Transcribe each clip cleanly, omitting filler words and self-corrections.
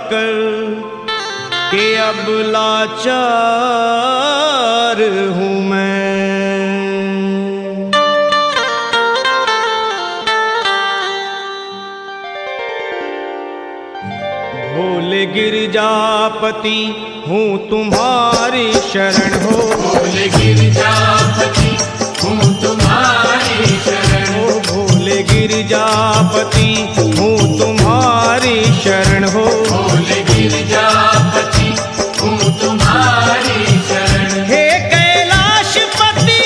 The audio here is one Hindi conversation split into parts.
कर के अब लाचार हूँ मैं। भोले गिरजापति हूँ तुम्हारी शरण हो। भोले गिरजापति हूँ तुम्हारी शरण हो। भोले गिरजापति हूँ तुम्हारी शरण हो। भोले गिरजापति हूँ तुम्हारी शरण। हे कैलाशपति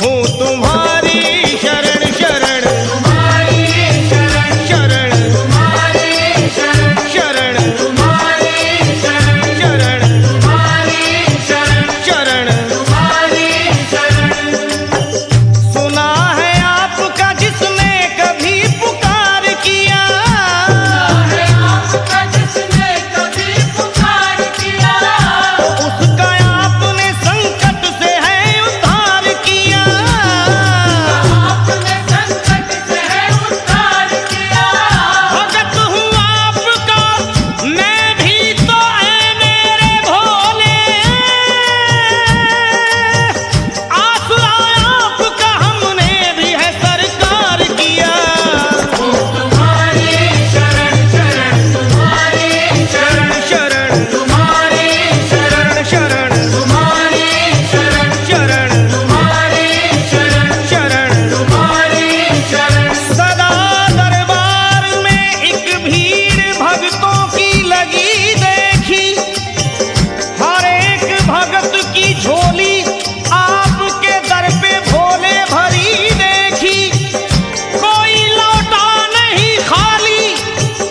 हूँ तुम्हारी शरण शरण। तुम्हारी शरण शरण तुम्हारी शरण शरण तुम्हारी शरण शरण तुम्हारी शरण शरण। तुम्हारी शरण। सुना है आपका जिसने कभी पुकार किया। है आपका जिसने कभी पुकार किया। उसका आपने संकट से है उद्धार किया। आपने संकट से है उद्धार किया। भगत हूँ आपका मैं भी तो ऐ मेरे भोले। आसरा आपका हमने भी है सरकार किया। तुम्हारी शरण शरण तुम्हारी शरण शरण तुम्हारी शरण शरण तुम्हारी शरण शरण तुम्हारी शरण शरण। तुम्हारी शरण। सदा दरबार में एक भीड़ भक्तों की लगी देखी। हर एक भगत की झोली आपके दर पे भोले भरी देखी। कोई लौटा नहीं खाली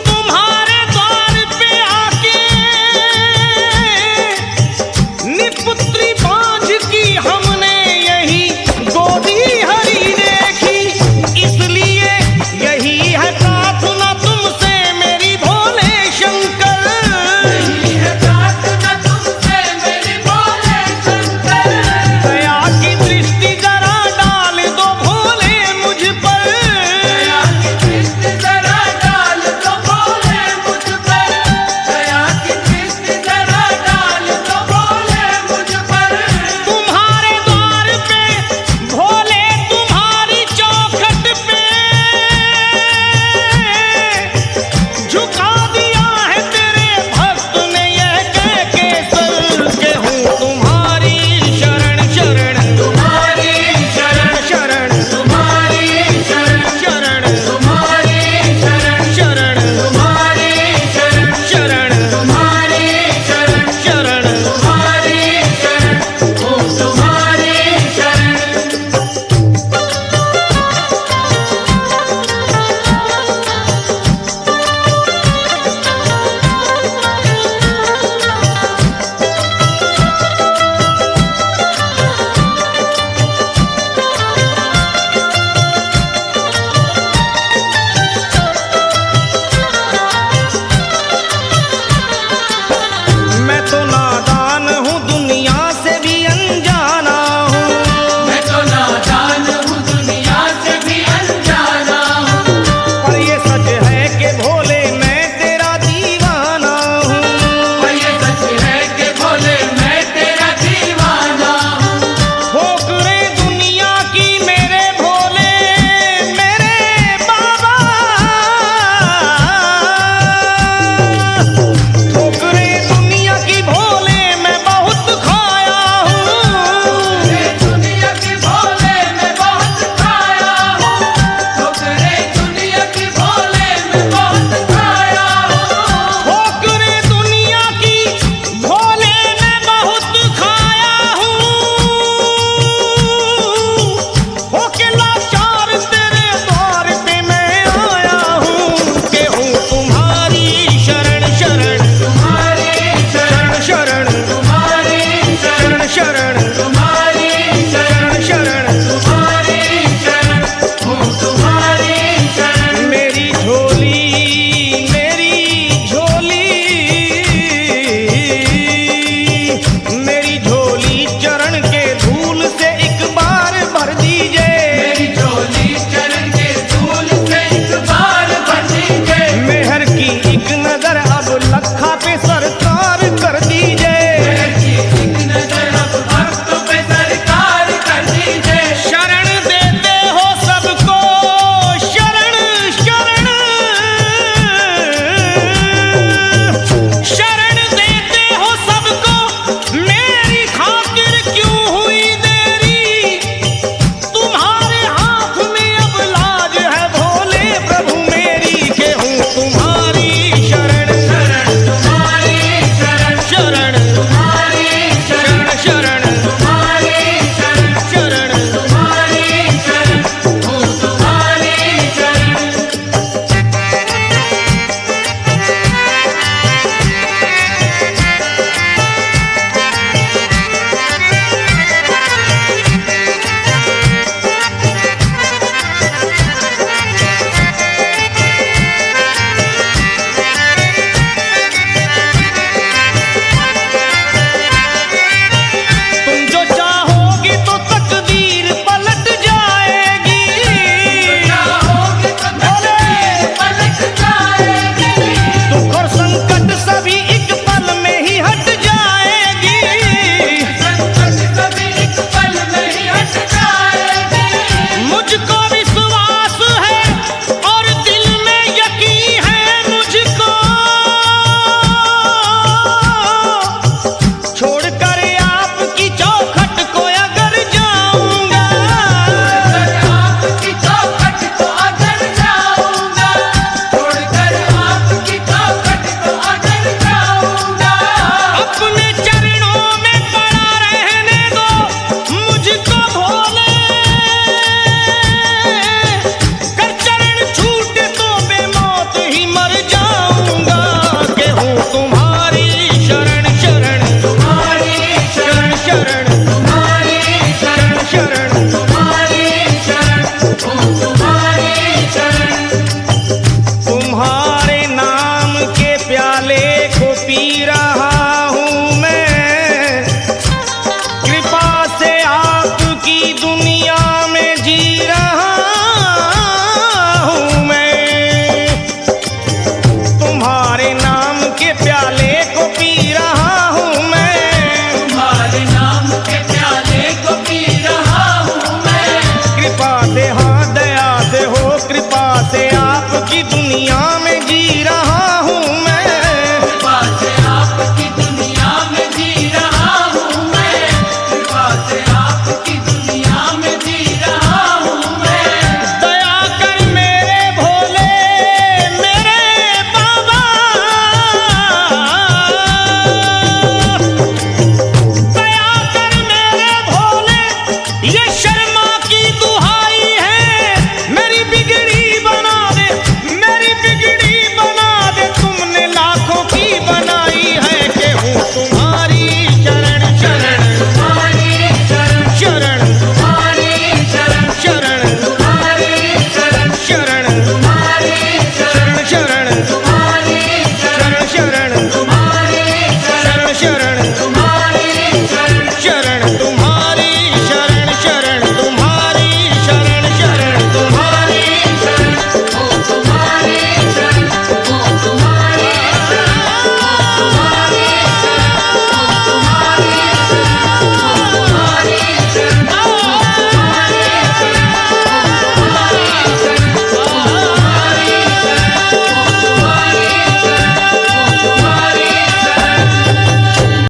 तुम्हारे द्वार पे आके। निपुत्री बांझ की हमने यही गोदी हरी देखी। इसलिए यही है प्रार्थना तुमसे मेरी भोले शंकर। यही है प्रार्थना तुमसे मेरी भोले शंकर। दया की दृष्टि जरा डाल दो भोले मुझ पर। दया की दृष्टि जरा डाल दो भोले मुझ पर। दया की दृष्टि जरा डाल दो भोले मुझ पर। तुम्हारे द्वार पे भोले तुम्हारी चौखट पे झुका दिया है तेरे भक्त ने यह कह के सर के हूँ तुम्हारी शरण शरण तुम्हारी शरण शरण तुम्हारी शरण शरण तुम्हारी शरण शरण तुम्हारी शरण शरण तुम्हारी शरण शरण। तुम्हारी शरण ओ तुम्हारी शरण। मैं तो नादान हूँ दुनिया से भी अनजाना हूँ। मैं तो नादान हूँ दुनिया से भी अनजाना हूँ। पर ये सच है कि भोले मैं तेरा दीवाना हूँ। पर ये सच है कि भोले मैं तेरा दीवाना हूँ। ठोकरे दुनिया की मेरे भोले मेरे बाबा। ठोकरे दुनिया की भोले मैं बहुत खाया हूँ। ठोकरे दुनिया की भोले मैं बहुत खाया हूँ। ठोकरे दुनिया की भोले मैं बहुत खाया हूँ। ठोकरे दुनिया की भोले मैं बहुत खाया हूँ। होके लाचार तेरे द्वार पे मैं आया हूँ कि हूँ तुम्हारी शरण शरण तुम्हारी शरण शरण तुम्हारी शरण शरण शरण